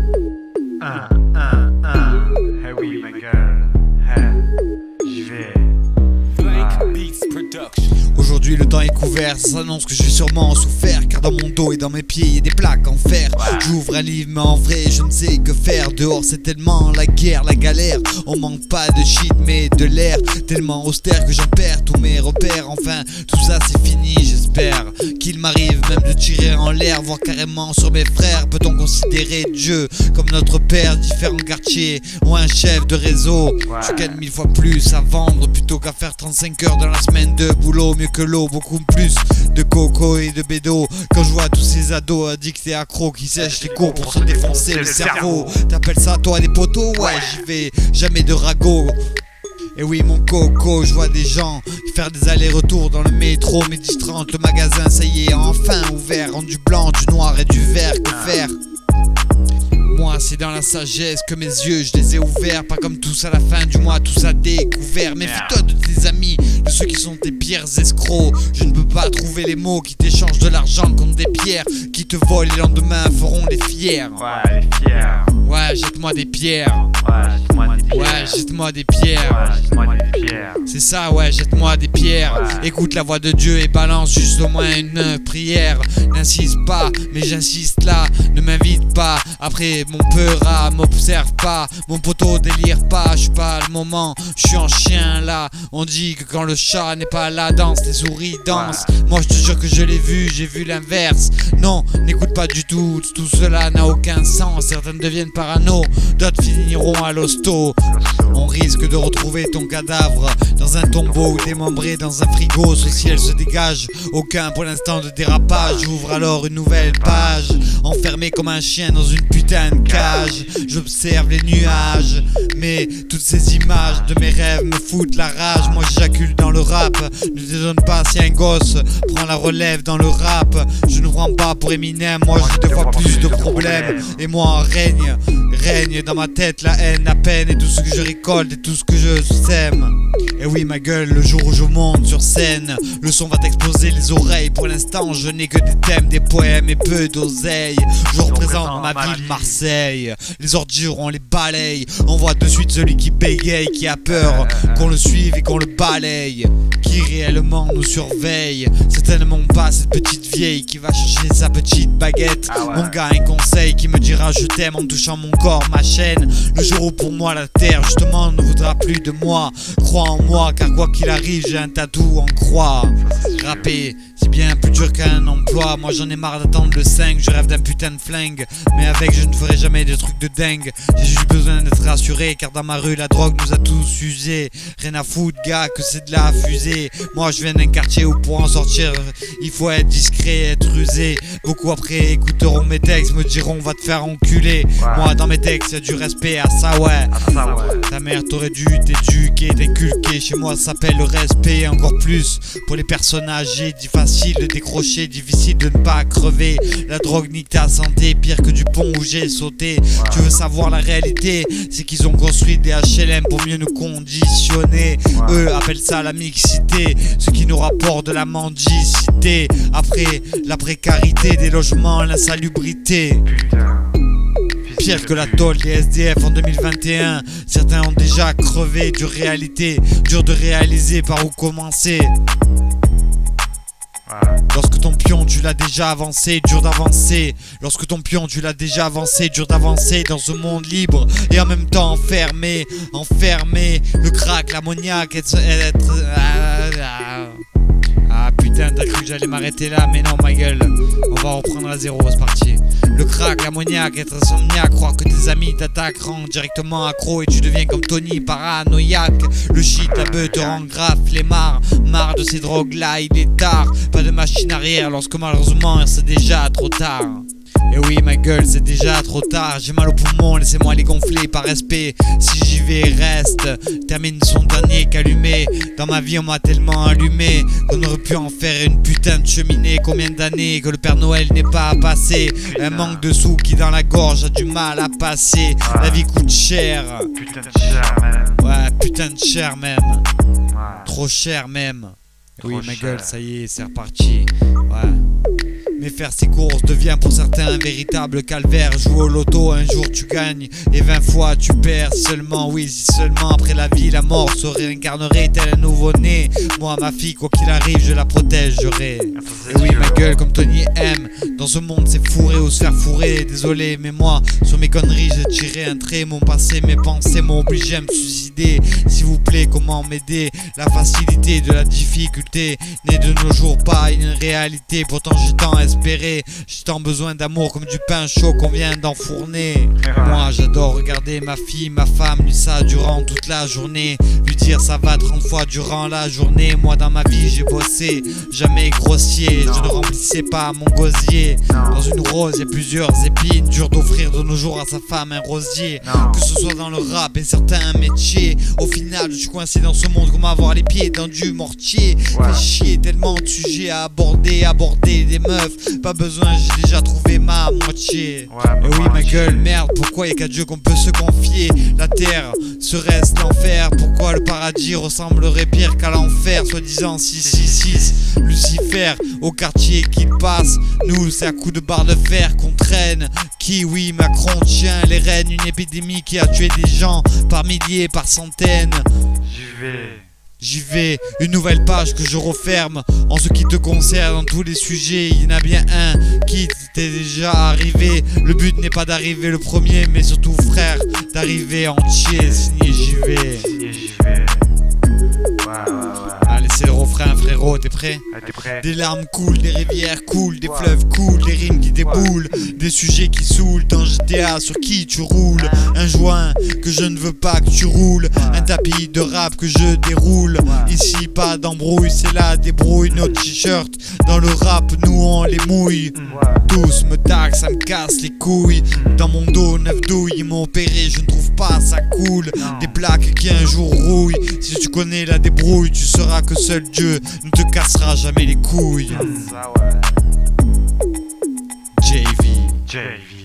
Hey oui, ma gueule. Hey, j'y vais. Aujourd'hui le temps est couvert, ça s'annonce que je vais sûrement en souffrir. Car dans mon dos et dans mes pieds y'a des plaques en fer. J'ouvre un livre mais en vrai je ne sais que faire. Dehors c'est tellement la guerre, la galère. On manque pas de shit mais de l'air. Tellement austère que j'en perds tous mes repères. Enfin tout ça c'est fini, j'espère qu'il m'arrive même de tirer en l'air, voire carrément sur mes frères. Peut-on considérer Dieu comme notre père? Différents quartiers ou un chef de réseau. Je gagne 1000 fois plus à vendre plutôt qu'à faire 35 heures dans la semaine de boulot. Mieux que l'eau, beaucoup plus de coco et de bédo. Quand je vois tous ces ados addicts et accros qui sèchent les cours pour se défoncer le cerveau. T'appelles ça toi des poteaux? Ouais, j'y vais, jamais de ragot. Et oui mon coco, je vois des gens faire des allers-retours dans le métro. Midi 30, le magasin ça y est enfin ouvert. Rendu blanc, du noir et du vert, que faire? Moi c'est dans la sagesse que mes yeux je les ai ouverts. Pas comme tous à la fin du mois, tous à découvert. Méfie-toi de tes amis, de ceux qui sont tes pires escrocs. Je ne peux pas trouver les mots qui t'échangent de l'argent contre des pierres, qui te volent et le lendemain feront les fiers. Ouais, les fiers. Ouais, jette-moi des pierres. Ouais, jette-moi des pierres. Ouais, jette-moi des pierres. Ouais, jette-moi des pierres. C'est ça, ouais, jette-moi des pierres. Ouais. Écoute la voix de Dieu et balance juste au moins une prière. N'insiste pas, mais j'insiste là. Ne m'invite pas, après mon peur m'observe pas. Mon poteau délire pas, je suis pas le moment. Je suis en chien là. On dit que quand le chat n'est pas à la danse, les souris dansent. Moi je te jure que je l'ai vu, j'ai vu l'inverse. Non, n'écoute pas du tout, tout cela n'a aucun sens. Certaines deviennent parano, d'autres finiront à l'hosto. On risque de retrouver ton cadavre dans un tombeau ou démembré dans un frigo. Ce ciel se dégage, aucun pour l'instant de dérapage. J'ouvre alors une nouvelle page, enfermé comme un chien dans une putain de cage. J'observe les nuages, mais toutes ces images de mes rêves me foutent la rage. Moi j'éjacule dans le rap, ne te donne pas si un gosse prend la relève dans le rap. Je ne prends pas pour Eminem, moi j'ai deux fois plus de problèmes. Et moi règne dans ma tête la haine, la peine et tout ce que je récolte et tout ce que je sème. Et oui ma gueule, le jour où je monte sur scène, le son va t'exploser les oreilles. Pour l'instant je n'ai que des thèmes, des poèmes et peu d'oseille. Je représente ma ville Marseille, les ordures on les balaye. On voit de suite celui qui bégaye, qui a peur qu'on le suive et qu'on le balaye, qui réellement nous surveille. C'est tellement pas cette petite vieille qui va chercher sa petite baguette. Mon gars un conseil qui me dira je t'aime en touchant mon corps, ma chaîne. Le jour où pour moi la terre justement ne voudra plus de moi. Crois en moi car quoi qu'il arrive j'ai un tatou en croix. Rapper c'est bien plus dur qu'un emploi. Moi j'en ai marre d'attendre le 5. Je rêve d'un putain de flingue, mais avec je ne ferai jamais des trucs de dingue. J'ai juste besoin d'être rassuré car dans ma rue la drogue nous a tous usés. Rien à foutre gars que c'est de la fusée. Moi je viens d'un quartier où pour en sortir il faut être discret, être rusé. Beaucoup après écouteront mes textes, me diront va te faire enculer. Moi dans mes textes y'a du respect à ça ouais. Ta mère t'aurait dû t'éduquer, t'inculquer. Chez moi ça s'appelle le respect. Encore plus pour les personnes âgées. Dit facile de décrocher, difficile de ne pas crever. La drogue nique ta santé, pire que du pont où j'ai sauté. Tu veux savoir la réalité, c'est qu'ils ont construit des HLM pour mieux nous conditionner. Eux appellent ça la mixité, ce qui nous rapporte de la mendicité. Après la précarité des logements, l'insalubrité. Pire que la tôle des SDF en 2021. Certains ont déjà crevé, dure réalité, dur de réaliser par où commencer. Lorsque ton pion tu l'as déjà avancé, dur d'avancer. Lorsque ton pion tu l'as déjà avancé, dur d'avancer dans ce monde libre et en même temps enfermé. Le crack, l'ammoniaque, Ah putain, t'as cru que j'allais m'arrêter là, mais non ma gueule. On va reprendre à zéro, c'est parti. Le crack, l'ammoniaque, être insomniaque, croire que tes amis t'attaquent rend directement accro et tu deviens comme Tony, paranoïaque. Le shit, la beuh te rend grave flemmard. Marre de ces drogues là, il est tard. Pas de machine arrière lorsque malheureusement c'est déjà trop tard. Et oui ma gueule c'est déjà trop tard. J'ai mal aux poumons, laissez-moi les gonfler par respect. Si j'y vais reste, termine son dernier qu'allumé. Dans ma vie on m'a tellement allumé qu'on aurait pu en faire une putain de cheminée. Combien d'années que le Père Noël n'est pas passé. Un manque de sous qui dans la gorge a du mal à passer. La vie coûte cher. Putain de cher même. Ouais putain de cher même. Trop cher même. Oui ma gueule ça y est c'est reparti. Ouais. Mais faire ses courses devient pour certains un véritable calvaire. Joue au loto, un jour tu gagnes et 20 fois tu perds. Si seulement, oui, si seulement après la vie, la mort se réincarnerait tel un nouveau-né. Moi, ma fille, quoi qu'il arrive, je la protégerai. Et oui, ma gueule comme Tony M. Dans ce monde, c'est fourré ou se faire fourrer. Désolé, mais moi, sur mes conneries, j'ai tiré un trait. Mon passé, mes pensées m'ont obligé à me suicider. S'il vous plaît, comment m'aider? La facilité de la difficulté n'est de nos jours pas une réalité. Pourtant, j'ai tant espéré. J'ai tant besoin d'amour comme du pain chaud qu'on vient d'enfourner. Moi, j'adore regarder ma fille, ma femme, lui ça durant toute la journée. Lui dire ça va 30 fois durant la journée. Moi, dans ma vie, j'ai bossé, jamais grossier. Je ne remplissais pas mon gosier. Dans une rose, il y a plusieurs épines. Dur d'offrir de nos jours à sa femme un rosier. Que ce soit dans le rap et certains métiers. Au final, je suis coincé dans ce monde comme avoir les pieds dans du mortier. Fait chier, tellement de sujets à aborder. Aborder des meufs, pas besoin, j'ai déjà trouvé ma moitié. Et oui, ma gueule, merde, pourquoi y'a qu'à Dieu qu'on peut se confier? La terre serait-ce l'enfer? Pourquoi le paradis ressemblerait pire qu'à l'enfer? Soi-disant 666, Lucifer, au quartier qu'il passe. Nous, c'est à coups de barre de fer qu'on traîne. Kiwi, Macron tient les rênes. Une épidémie qui a tué des gens par milliers, par centaines. J'y vais, une nouvelle page que je referme. En ce qui te concerne, dans tous les sujets, il y en a bien un qui t'est déjà arrivé. Le but n'est pas d'arriver le premier, mais surtout frère, d'arriver entier. Signé j'y vais. Allez, c'est le refrain, frérot, t'es prêt? Des larmes coulent, des rivières coulent, des fleuves coulent, des rimes qui déboulent, des sujets qui saoulent. Dans GTA, sur qui tu roules? Un joint que je ne veux pas que tu roules, un tapis de rap que je déroule. Ici, pas d'embrouille, c'est la débrouille. Nos t-shirts, dans le rap, nous on les mouille. Tous me taxent, ça me casse les couilles. Dans mon dos, 9 douilles, ils m'ont opéré, je ne trouve pas ça cool. Des plaques qui un jour rouillent. Si tu connais la débrouille, tu sauras que seul Dieu ne te cassera jamais les couilles. JV.